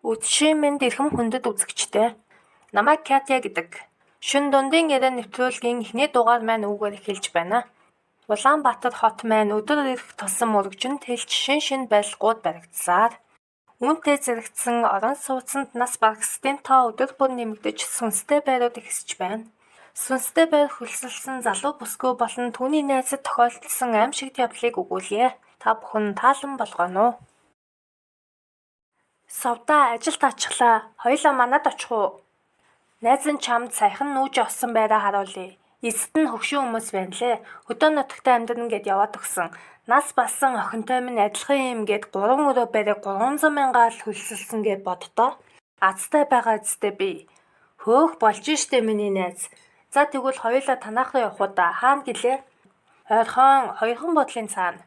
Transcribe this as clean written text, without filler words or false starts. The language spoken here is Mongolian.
Үдшийн минь эрхэм хүндэт үзэгчтэй. Намайг Катя гэдэг. Шөнө дундын яриа нэвтрүүлгийн эхний дугаар маань үгээр эхэлж байна. Улаанбаатар хот маань өдөр ирэх тусам мөрөгжин тэлж шин барилгууд баригдсаар үүнтэй зэрэгцсэн орон сууцнд нас барагсдын тоо өдөр бүр нэмэгдэж сүнстэй байрууд ихсэж байна. Сүнстэй байр хөлсөлсөн залуу бүсгүй болон түүний найзад тохиолдсон аимшигт явдлыг өгүүлье. Та бүхэн таалан болгоно уу? Совдаа ажилд очихлаа. Хоёулаа манад очих уу? Найз нь чамд саяхан нүүж олсон байраа харуулъя. Эцэст нь хөгшин хүмүүс байна лээ. Хөдөө нутагтаа амьдрна гэд яваад өгсөн. Нас балсан охинтой минь адилхан юм гэд 3 өрөө барыг 300 мянгаар хөлсөлсөн гэд боддоо. Азтай байгаа эцтэй би. Хөөх болж штэ миний найз. За тэгвэл хоёулаа танах руу явах уу да. Хаана гэлээ? Ойрхон бодлын цаана.